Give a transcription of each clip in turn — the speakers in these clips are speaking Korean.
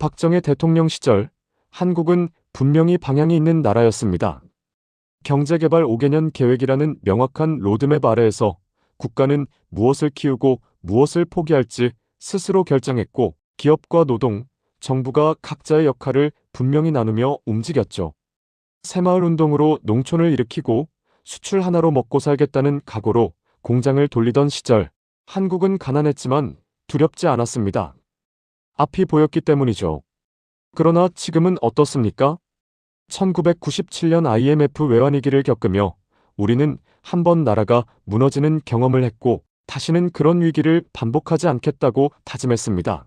박정희 대통령 시절 한국은 분명히 방향이 있는 나라였습니다. 경제개발 5개년 계획이라는 명확한 로드맵 아래에서 국가는 무엇을 키우고 무엇을 포기할지 스스로 결정했고 기업과 노동, 정부가 각자의 역할을 분명히 나누며 움직였죠. 새마을 운동으로 농촌을 일으키고 수출 하나로 먹고 살겠다는 각오로 공장을 돌리던 시절 한국은 가난했지만 두렵지 않았습니다. 앞이 보였기 때문이죠. 그러나 지금은 어떻습니까? 1997년 IMF 외환위기를 겪으며 우리는 한 번 나라가 무너지는 경험을 했고 다시는 그런 위기를 반복하지 않겠다고 다짐했습니다.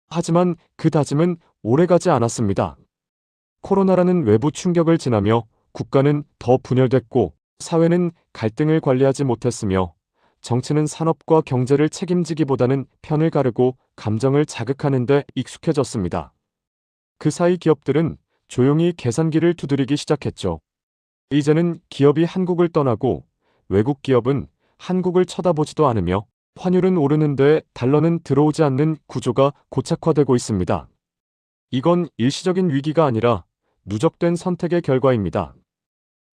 하지만 그 다짐은 오래가지 않았습니다. 코로나라는 외부 충격을 지나며 국가는 더 분열됐고 사회는 갈등을 관리하지 못했으며 정치는 산업과 경제를 책임지기보다는 편을 가르고 감정을 자극하는 데 익숙해졌습니다. 그 사이 기업들은 조용히 계산기를 두드리기 시작했죠. 이제는 기업이 한국을 떠나고 외국 기업은 한국을 쳐다보지도 않으며 환율은 오르는데 달러는 들어오지 않는 구조가 고착화되고 있습니다. 이건 일시적인 위기가 아니라 누적된 선택의 결과입니다.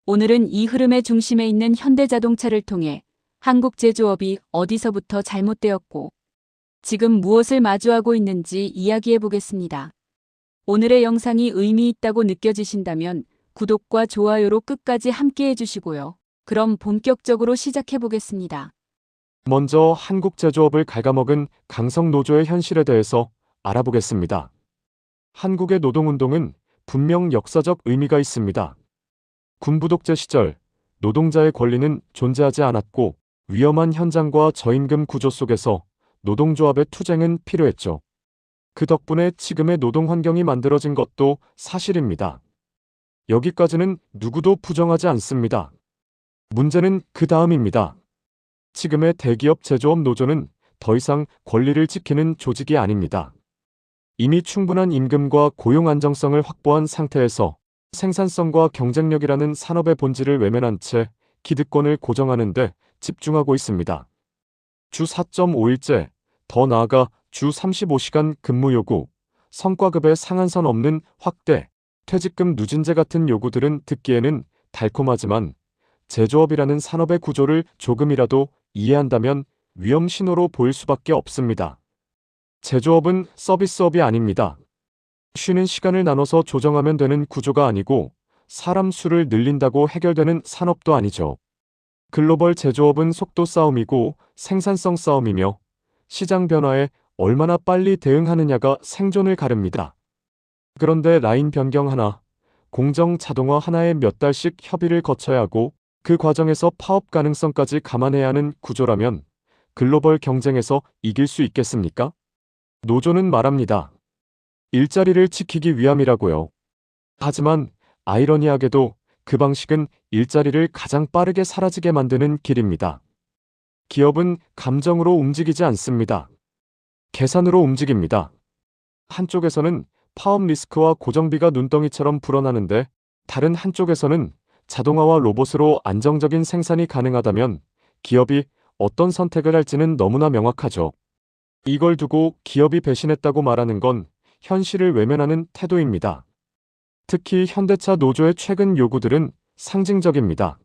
오늘은 이 흐름의 중심에 있는 현대자동차를 통해 한국 제조업이 어디서부터 잘못되었고 지금 무엇을 마주하고 있는지 이야기해 보겠습니다. 오늘의 영상이 의미 있다고 느껴지신다면 구독과 좋아요로 끝까지 함께 해주시고요. 그럼 본격적으로 시작해 보겠습니다. 먼저 한국 제조업을 갉아먹은 강성노조의 현실에 대해서 알아보겠습니다. 한국의 노동운동은 분명 역사적 의미가 있습니다. 군부독재 시절 노동자의 권리는 존재하지 않았고 위험한 현장과 저임금 구조 속에서 노동조합의 투쟁은 필요했죠. 그 덕분에 지금의 노동 환경이 만들어진 것도 사실입니다. 여기까지는 누구도 부정하지 않습니다. 문제는 그 다음입니다. 지금의 대기업 제조업 노조는 더 이상 권리를 지키는 조직이 아닙니다. 이미 충분한 임금과 고용 안정성을 확보한 상태에서 생산성과 경쟁력이라는 산업의 본질을 외면한 채 기득권을 고정하는 데 집중하고 있습니다. 주 4.5일제, 더 나아가 주 35시간 근무 요구, 성과급의 상한선 없는 확대, 퇴직금 누진제 같은 요구들은 듣기에는 달콤하지만 제조업이라는 산업의 구조를 조금이라도 이해한다면 위험 신호로 보일 수밖에 없습니다. 제조업은 서비스업이 아닙니다. 쉬는 시간을 나눠서 조정하면 되는 구조가 아니고 사람 수를 늘린다고 해결되는 산업도 아니죠. 글로벌 제조업은 속도 싸움이고 생산성 싸움이며 시장 변화에 얼마나 빨리 대응하느냐가 생존을 가릅니다. 그런데 라인 변경 하나, 공정 자동화 하나에 몇 달씩 협의를 거쳐야 하고 그 과정에서 파업 가능성까지 감안해야 하는 구조라면 글로벌 경쟁에서 이길 수 있겠습니까? 노조는 말합니다. 일자리를 지키기 위함이라고요. 하지만 아이러니하게도 그 방식은 일자리를 가장 빠르게 사라지게 만드는 길입니다. 기업은 감정으로 움직이지 않습니다. 계산으로 움직입니다. 한쪽에서는 파업 리스크와 고정비가 눈덩이처럼 불어나는데 다른 한쪽에서는 자동화와 로봇으로 안정적인 생산이 가능하다면 기업이 어떤 선택을 할지는 너무나 명확하죠. 이걸 두고 기업이 배신했다고 말하는 건 현실을 외면하는 태도입니다. 특히 현대차 노조의 최근 요구들은 상징적입니다.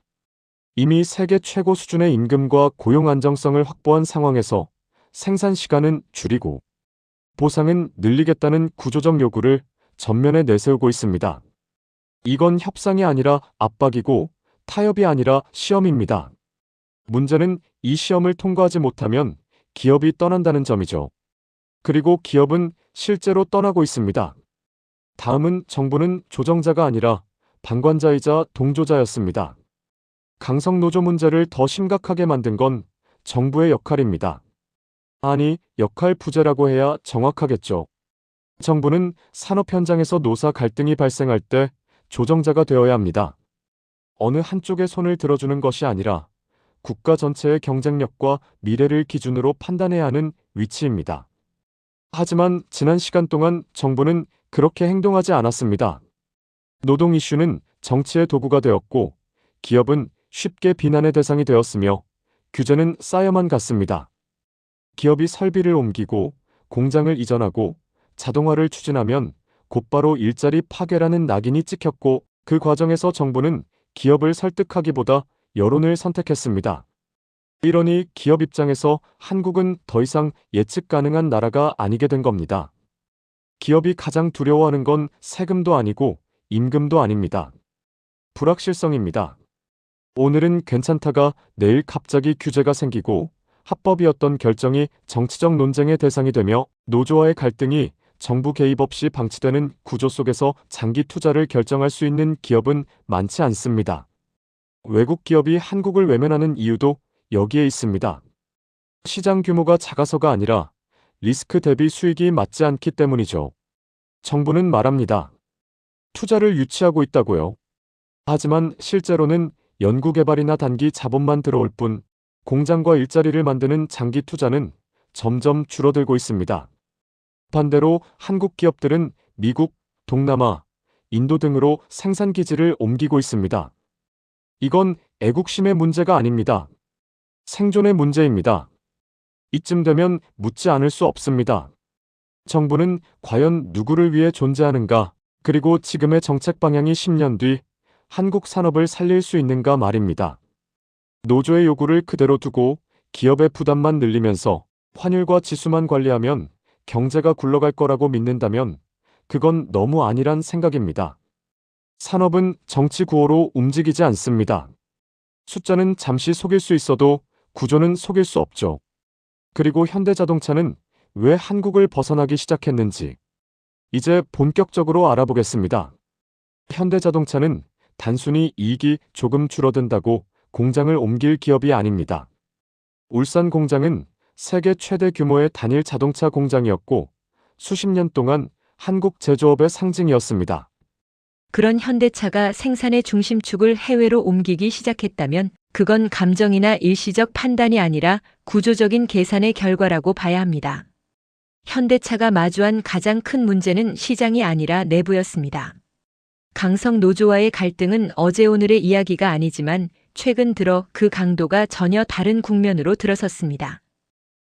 이미 세계 최고 수준의 임금과 고용 안정성을 확보한 상황에서 생산 시간은 줄이고 보상은 늘리겠다는 구조적 요구를 전면에 내세우고 있습니다. 이건 협상이 아니라 압박이고 타협이 아니라 시험입니다. 문제는 이 시험을 통과하지 못하면 기업이 떠난다는 점이죠. 그리고 기업은 실제로 떠나고 있습니다. 다음은 정부는 조정자가 아니라 방관자이자 동조자였습니다. 강성노조 문제를 더 심각하게 만든 건 정부의 역할입니다. 아니, 역할 부재라고 해야 정확하겠죠. 정부는 산업 현장에서 노사 갈등이 발생할 때 조정자가 되어야 합니다. 어느 한쪽의 손을 들어주는 것이 아니라 국가 전체의 경쟁력과 미래를 기준으로 판단해야 하는 위치입니다. 하지만 지난 시간 동안 정부는 그렇게 행동하지 않았습니다. 노동 이슈는 정치의 도구가 되었고 기업은 쉽게 비난의 대상이 되었으며 규제는 쌓여만 갔습니다. 기업이 설비를 옮기고 공장을 이전하고 자동화를 추진하면 곧바로 일자리 파괴라는 낙인이 찍혔고 그 과정에서 정부는 기업을 설득하기보다 여론을 선택했습니다. 이러니 기업 입장에서 한국은 더 이상 예측 가능한 나라가 아니게 된 겁니다. 기업이 가장 두려워하는 건 세금도 아니고 임금도 아닙니다. 불확실성입니다. 오늘은 괜찮다가 내일 갑자기 규제가 생기고 합법이었던 결정이 정치적 논쟁의 대상이 되며 노조와의 갈등이 정부 개입 없이 방치되는 구조 속에서 장기 투자를 결정할 수 있는 기업은 많지 않습니다. 외국 기업이 한국을 외면하는 이유도 여기에 있습니다. 시장 규모가 작아서가 아니라 리스크 대비 수익이 맞지 않기 때문이죠. 정부는 말합니다. 투자를 유치하고 있다고요. 하지만 실제로는 연구개발이나 단기 자본만 들어올 뿐 공장과 일자리를 만드는 장기 투자는 점점 줄어들고 있습니다. 반대로 한국 기업들은 미국, 동남아, 인도 등으로 생산 기지를 옮기고 있습니다. 이건 애국심의 문제가 아닙니다. 생존의 문제입니다. 이쯤 되면 묻지 않을 수 없습니다. 정부는 과연 누구를 위해 존재하는가, 그리고 지금의 정책 방향이 10년 뒤 한국 산업을 살릴 수 있는가 말입니다. 노조의 요구를 그대로 두고 기업의 부담만 늘리면서 환율과 지수만 관리하면 경제가 굴러갈 거라고 믿는다면 그건 너무 아니란 생각입니다. 산업은 정치 구호로 움직이지 않습니다. 숫자는 잠시 속일 수 있어도 구조는 속일 수 없죠. 그리고 현대자동차는 왜 한국을 벗어나기 시작했는지 이제 본격적으로 알아보겠습니다. 현대자동차는 단순히 이익이 조금 줄어든다고 공장을 옮길 기업이 아닙니다. 울산 공장은 세계 최대 규모의 단일 자동차 공장이었고 수십 년 동안 한국 제조업의 상징이었습니다. 그런 현대차가 생산의 중심축을 해외로 옮기기 시작했다면 그건 감정이나 일시적 판단이 아니라 구조적인 계산의 결과라고 봐야 합니다. 현대차가 마주한 가장 큰 문제는 시장이 아니라 내부였습니다. 강성 노조와의 갈등은 어제 오늘의 이야기가 아니지만 최근 들어 그 강도가 전혀 다른 국면으로 들어섰습니다.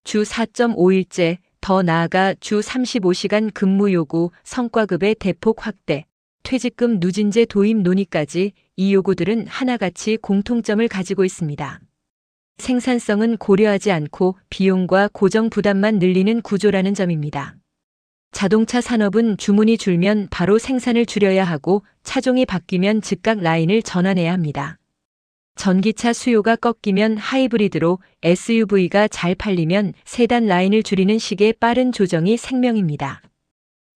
주 4.5일제, 더 나아가 주 35시간 근무 요구, 성과급의 대폭 확대, 퇴직금 누진제 도입 논의까지 이 요구들은 하나같이 공통점을 가지고 있습니다. 생산성은 고려하지 않고 비용과 고정 부담만 늘리는 구조라는 점입니다. 자동차 산업은 주문이 줄면 바로 생산을 줄여야 하고 차종이 바뀌면 즉각 라인을 전환해야 합니다. 전기차 수요가 꺾이면 하이브리드로, SUV가 잘 팔리면 세단 라인을 줄이는 식의 빠른 조정이 생명입니다.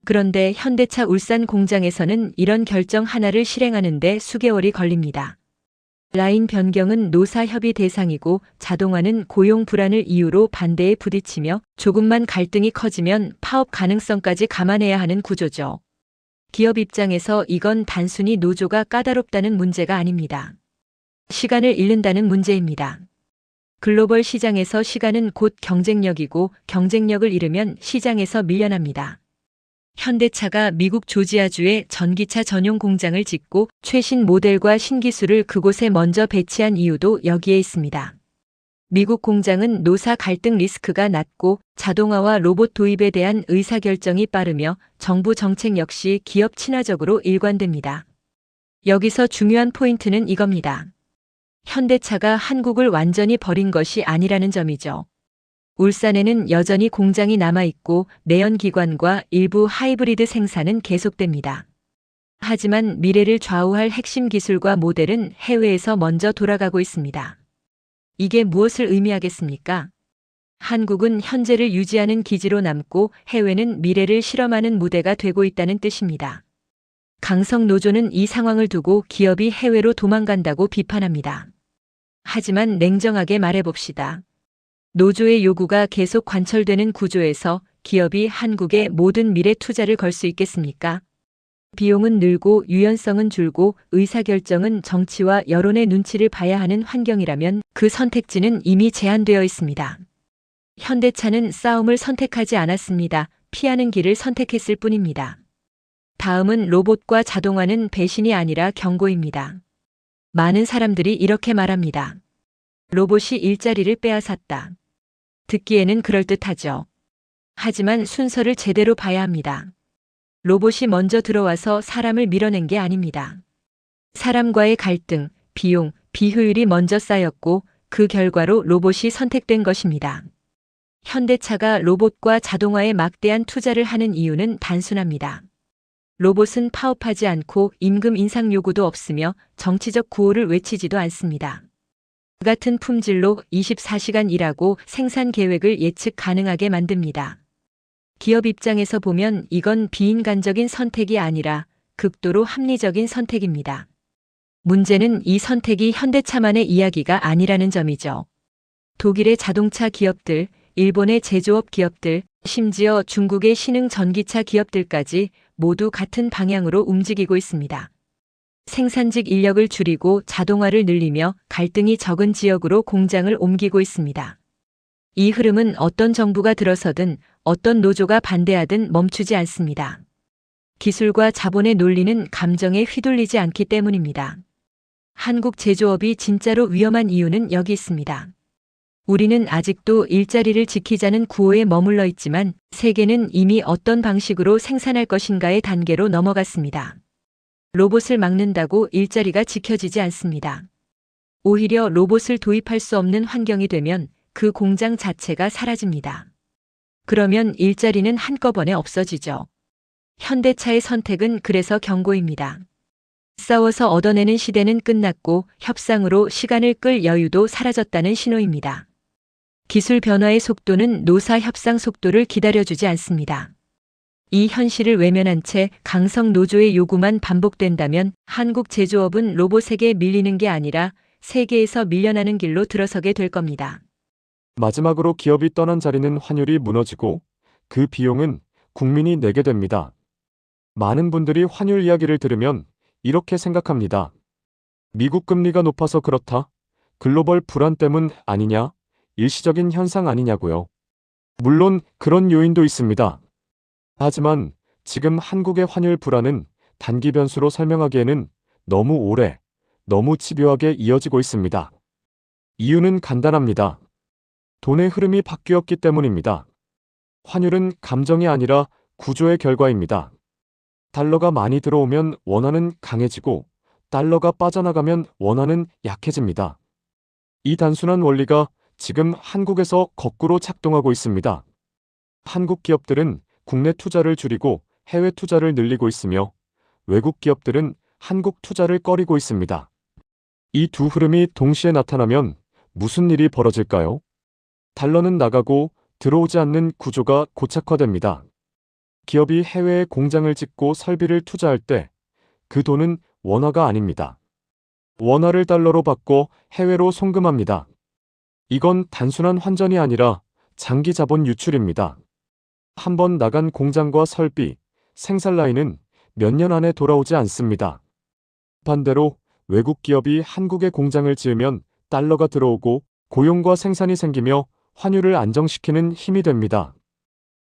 그런데 현대차 울산 공장에서는 이런 결정 하나를 실행하는데 수개월이 걸립니다. 라인 변경은 노사 협의 대상이고 자동화는 고용 불안을 이유로 반대에 부딪히며 조금만 갈등이 커지면 파업 가능성까지 감안해야 하는 구조죠. 기업 입장에서 이건 단순히 노조가 까다롭다는 문제가 아닙니다. 시간을 잃는다는 문제입니다. 글로벌 시장에서 시간은 곧 경쟁력이고 경쟁력을 잃으면 시장에서 밀려납니다. 현대차가 미국 조지아주에 전기차 전용 공장을 짓고 최신 모델과 신기술을 그곳에 먼저 배치한 이유도 여기에 있습니다. 미국 공장은 노사 갈등 리스크가 낮고 자동화와 로봇 도입에 대한 의사결정이 빠르며 정부 정책 역시 기업 친화적으로 일관됩니다. 여기서 중요한 포인트는 이겁니다. 현대차가 한국을 완전히 버린 것이 아니라는 점이죠. 울산에는 여전히 공장이 남아있고 내연기관과 일부 하이브리드 생산은 계속됩니다. 하지만 미래를 좌우할 핵심 기술과 모델은 해외에서 먼저 돌아가고 있습니다. 이게 무엇을 의미하겠습니까? 한국은 현재를 유지하는 기지로 남고 해외는 미래를 실험하는 무대가 되고 있다는 뜻입니다. 강성 노조는 이 상황을 두고 기업이 해외로 도망간다고 비판합니다. 하지만 냉정하게 말해봅시다. 노조의 요구가 계속 관철되는 구조에서 기업이 한국에 모든 미래 투자를 걸 수 있겠습니까? 비용은 늘고 유연성은 줄고 의사결정은 정치와 여론의 눈치를 봐야 하는 환경이라면 그 선택지는 이미 제한되어 있습니다. 현대차는 싸움을 선택하지 않았습니다. 피하는 길을 선택했을 뿐입니다. 다음은 로봇과 자동화는 배신이 아니라 경고입니다. 많은 사람들이 이렇게 말합니다. 로봇이 일자리를 빼앗았다. 듣기에는 그럴듯하죠. 하지만 순서를 제대로 봐야 합니다. 로봇이 먼저 들어와서 사람을 밀어낸 게 아닙니다. 사람과의 갈등, 비용, 비효율이 먼저 쌓였고 그 결과로 로봇이 선택된 것입니다. 현대차가 로봇과 자동화에 막대한 투자를 하는 이유는 단순합니다. 로봇은 파업하지 않고 임금 인상 요구도 없으며 정치적 구호를 외치지도 않습니다. 같은 품질로 24시간 일하고 생산 계획을 예측 가능하게 만듭니다. 기업 입장에서 보면 이건 비인간적인 선택이 아니라 극도로 합리적인 선택입니다. 문제는 이 선택이 현대차만의 이야기가 아니라는 점이죠. 독일의 자동차 기업들, 일본의 제조업 기업들, 심지어 중국의 신흥 전기차 기업들까지 모두 같은 방향으로 움직이고 있습니다. 생산직 인력을 줄이고 자동화를 늘리며 갈등이 적은 지역으로 공장을 옮기고 있습니다. 이 흐름은 어떤 정부가 들어서든 어떤 노조가 반대하든 멈추지 않습니다. 기술과 자본의 논리는 감정에 휘둘리지 않기 때문입니다. 한국 제조업이 진짜로 위험한 이유는 여기 있습니다. 우리는 아직도 일자리를 지키자는 구호에 머물러 있지만 세계는 이미 어떤 방식으로 생산할 것인가의 단계로 넘어갔습니다. 로봇을 막는다고 일자리가 지켜지지 않습니다. 오히려 로봇을 도입할 수 없는 환경이 되면 그 공장 자체가 사라집니다. 그러면 일자리는 한꺼번에 없어지죠. 현대차의 선택은 그래서 경고입니다. 싸워서 얻어내는 시대는 끝났고 협상으로 시간을 끌 여유도 사라졌다는 신호입니다. 기술 변화의 속도는 노사 협상 속도를 기다려주지 않습니다. 이 현실을 외면한 채 강성 노조의 요구만 반복된다면 한국 제조업은 로봇에게 밀리는 게 아니라 세계에서 밀려나는 길로 들어서게 될 겁니다. 마지막으로 기업이 떠난 자리는 환율이 무너지고 그 비용은 국민이 내게 됩니다. 많은 분들이 환율 이야기를 들으면 이렇게 생각합니다. 미국 금리가 높아서 그렇다? 글로벌 불안 때문 아니냐? 일시적인 현상 아니냐고요. 물론 그런 요인도 있습니다. 하지만 지금 한국의 환율 불안은 단기 변수로 설명하기에는 너무 오래, 너무 집요하게 이어지고 있습니다. 이유는 간단합니다. 돈의 흐름이 바뀌었기 때문입니다. 환율은 감정이 아니라 구조의 결과입니다. 달러가 많이 들어오면 원화는 강해지고 달러가 빠져나가면 원화는 약해집니다. 이 단순한 원리가 지금 한국에서 거꾸로 작동하고 있습니다. 한국 기업들은 국내 투자를 줄이고 해외 투자를 늘리고 있으며 외국 기업들은 한국 투자를 꺼리고 있습니다. 이 두 흐름이 동시에 나타나면 무슨 일이 벌어질까요? 달러는 나가고 들어오지 않는 구조가 고착화됩니다. 기업이 해외에 공장을 짓고 설비를 투자할 때 그 돈은 원화가 아닙니다. 원화를 달러로 바꿔 해외로 송금합니다. 이건 단순한 환전이 아니라 장기 자본 유출입니다. 한번 나간 공장과 설비, 생산 라인은 몇 년 안에 돌아오지 않습니다. 반대로 외국 기업이 한국에 공장을 지으면 달러가 들어오고 고용과 생산이 생기며 환율을 안정시키는 힘이 됩니다.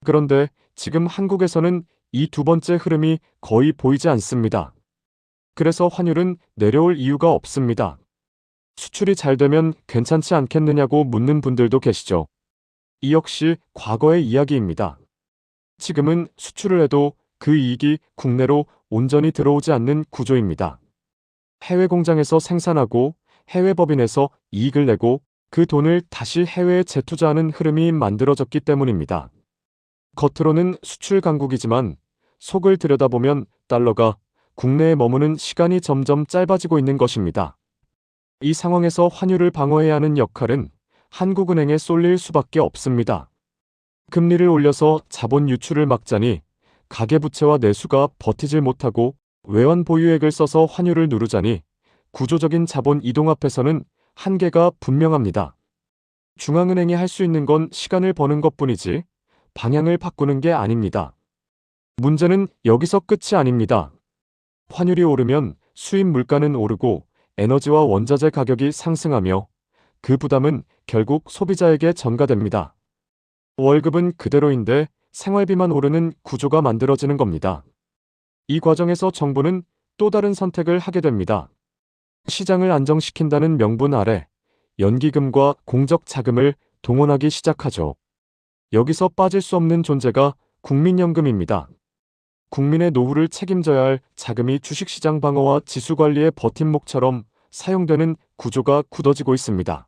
그런데 지금 한국에서는 이 두 번째 흐름이 거의 보이지 않습니다. 그래서 환율은 내려올 이유가 없습니다. 수출이 잘 되면 괜찮지 않겠느냐고 묻는 분들도 계시죠. 이 역시 과거의 이야기입니다. 지금은 수출을 해도 그 이익이 국내로 온전히 들어오지 않는 구조입니다. 해외 공장에서 생산하고 해외 법인에서 이익을 내고 그 돈을 다시 해외에 재투자하는 흐름이 만들어졌기 때문입니다. 겉으로는 수출 강국이지만 속을 들여다보면 달러가 국내에 머무는 시간이 점점 짧아지고 있는 것입니다. 이 상황에서 환율을 방어해야 하는 역할은 한국은행에 쏠릴 수밖에 없습니다. 금리를 올려서 자본 유출을 막자니 가계부채와 내수가 버티질 못하고 외환 보유액을 써서 환율을 누르자니 구조적인 자본 이동 앞에서는 한계가 분명합니다. 중앙은행이 할 수 있는 건 시간을 버는 것뿐이지 방향을 바꾸는 게 아닙니다. 문제는 여기서 끝이 아닙니다. 환율이 오르면 수입 물가는 오르고 에너지와 원자재 가격이 상승하며 그 부담은 결국 소비자에게 전가됩니다. 월급은 그대로인데 생활비만 오르는 구조가 만들어지는 겁니다. 이 과정에서 정부는 또 다른 선택을 하게 됩니다. 시장을 안정시킨다는 명분 아래 연기금과 공적 자금을 동원하기 시작하죠. 여기서 빠질 수 없는 존재가 국민연금입니다. 국민의 노후를 책임져야 할 자금이 주식시장 방어와 지수관리의 버팀목처럼 사용되는 구조가 굳어지고 있습니다.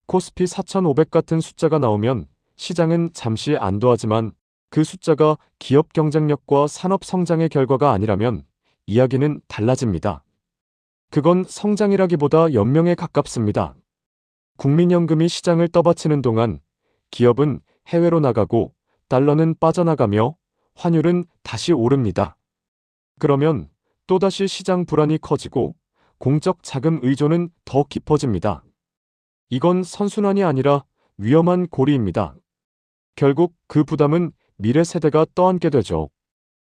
코스피 4500 같은 숫자가 나오면 시장은 잠시 안도하지만 그 숫자가 기업 경쟁력과 산업 성장의 결과가 아니라면 이야기는 달라집니다. 그건 성장이라기보다 연명에 가깝습니다. 국민연금이 시장을 떠받치는 동안 기업은 해외로 나가고 달러는 빠져나가며 환율은 다시 오릅니다. 그러면 또다시 시장 불안이 커지고 공적 자금 의존은 더 깊어집니다. 이건 선순환이 아니라 위험한 고리입니다. 결국 그 부담은 미래 세대가 떠안게 되죠.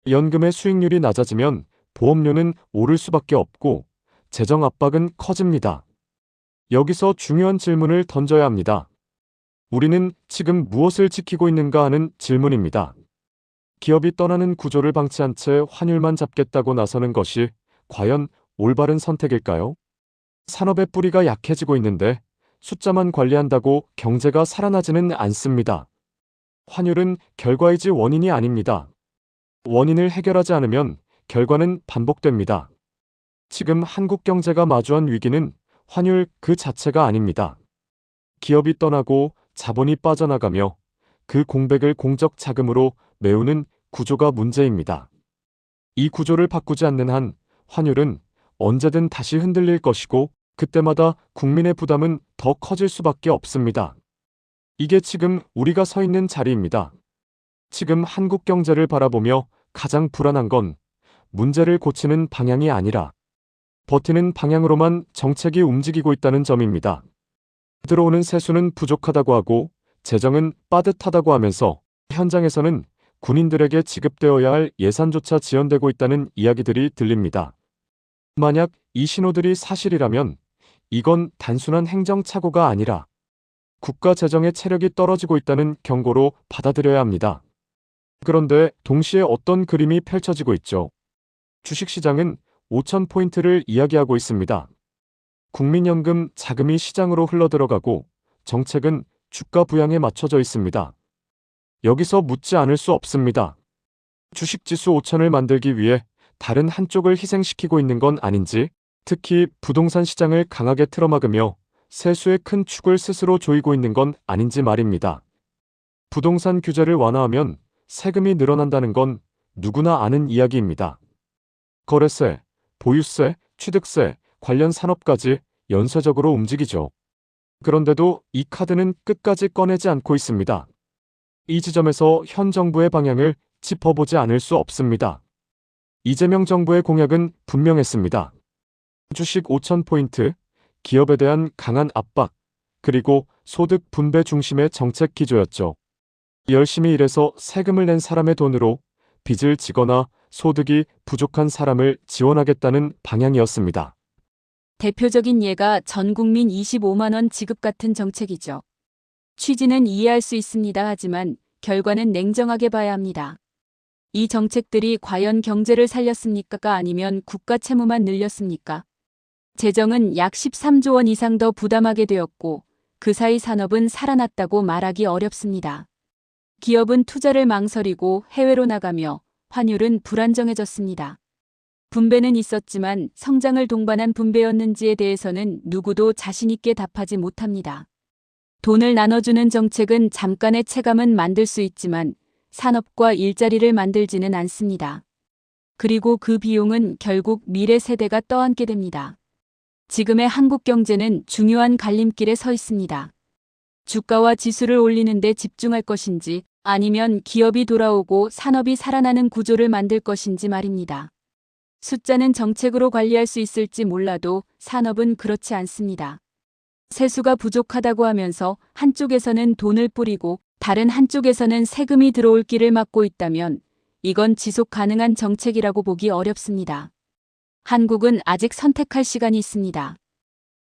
연금의 수익률이 낮아지면 보험료는 오를 수밖에 없고 재정 압박은 커집니다. 여기서 중요한 질문을 던져야 합니다. 우리는 지금 무엇을 지키고 있는가 하는 질문입니다. 기업이 떠나는 구조를 방치한 채 환율만 잡겠다고 나서는 것이 과연 올바른 선택일까요? 산업의 뿌리가 약해지고 있는데 숫자만 관리한다고 경제가 살아나지는 않습니다. 환율은 결과이지 원인이 아닙니다. 원인을 해결하지 않으면 결과는 반복됩니다. 지금 한국 경제가 마주한 위기는 환율 그 자체가 아닙니다. 기업이 떠나고 자본이 빠져나가며 그 공백을 공적 자금으로 메우는 구조가 문제입니다. 이 구조를 바꾸지 않는 한 환율은 언제든 다시 흔들릴 것이고 그때마다 국민의 부담은 더 커질 수밖에 없습니다. 이게 지금 우리가 서 있는 자리입니다. 지금 한국 경제를 바라보며 가장 불안한 건 문제를 고치는 방향이 아니라 버티는 방향으로만 정책이 움직이고 있다는 점입니다. 들어오는 세수는 부족하다고 하고 재정은 빠듯하다고 하면서 현장에서는 군인들에게 지급되어야 할 예산조차 지연되고 있다는 이야기들이 들립니다. 만약 이 신호들이 사실이라면 이건 단순한 행정착오가 아니라 국가 재정의 체력이 떨어지고 있다는 경고로 받아들여야 합니다. 그런데 동시에 어떤 그림이 펼쳐지고 있죠? 주식시장은 5,000포인트를 이야기하고 있습니다. 국민연금 자금이 시장으로 흘러들어가고 정책은 주가 부양에 맞춰져 있습니다. 여기서 묻지 않을 수 없습니다. 주식지수 5,000을 만들기 위해 다른 한쪽을 희생시키고 있는 건 아닌지, 특히 부동산 시장을 강하게 틀어막으며 세수의 큰 축을 스스로 조이고 있는 건 아닌지 말입니다. 부동산 규제를 완화하면 세금이 늘어난다는 건 누구나 아는 이야기입니다. 거래세, 보유세, 취득세, 관련 산업까지 연쇄적으로 움직이죠. 그런데도 이 카드는 끝까지 꺼내지 않고 있습니다. 이 지점에서 현 정부의 방향을 짚어보지 않을 수 없습니다. 이재명 정부의 공약은 분명했습니다. 주식 5,000포인트, 기업에 대한 강한 압박, 그리고 소득 분배 중심의 정책 기조였죠. 열심히 일해서 세금을 낸 사람의 돈으로 빚을 지거나 소득이 부족한 사람을 지원하겠다는 방향이었습니다. 대표적인 예가 전 국민 25만 원 지급 같은 정책이죠. 취지는 이해할 수 있습니다. 하지만 결과는 냉정하게 봐야 합니다. 이 정책들이 과연 경제를 살렸습니까? 아니면 국가 채무만 늘렸습니까? 재정은 약 13조 원 이상 더 부담하게 되었고 그 사이 산업은 살아났다고 말하기 어렵습니다. 기업은 투자를 망설이고 해외로 나가며 환율은 불안정해졌습니다. 분배는 있었지만 성장을 동반한 분배였는지에 대해서는 누구도 자신 있게 답하지 못합니다. 돈을 나눠주는 정책은 잠깐의 체감은 만들 수 있지만 산업과 일자리를 만들지는 않습니다. 그리고 그 비용은 결국 미래 세대가 떠안게 됩니다. 지금의 한국 경제는 중요한 갈림길에 서 있습니다. 주가와 지수를 올리는 데 집중할 것인지 아니면 기업이 돌아오고 산업이 살아나는 구조를 만들 것인지 말입니다. 숫자는 정책으로 관리할 수 있을지 몰라도 산업은 그렇지 않습니다. 세수가 부족하다고 하면서 한쪽에서는 돈을 뿌리고 다른 한쪽에서는 세금이 들어올 길을 막고 있다면 이건 지속 가능한 정책이라고 보기 어렵습니다. 한국은 아직 선택할 시간이 있습니다.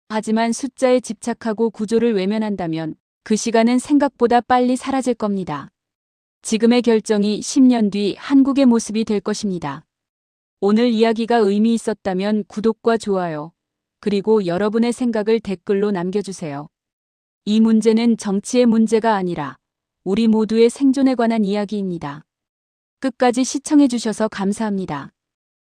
하지만 숫자에 집착하고 구조를 외면한다면 그 시간은 생각보다 빨리 사라질 겁니다. 지금의 결정이 10년 뒤 한국의 모습이 될 것입니다. 오늘 이야기가 의미 있었다면 구독과 좋아요, 그리고 여러분의 생각을 댓글로 남겨주세요. 이 문제는 정치의 문제가 아니라 우리 모두의 생존에 관한 이야기입니다. 끝까지 시청해 주셔서 감사합니다.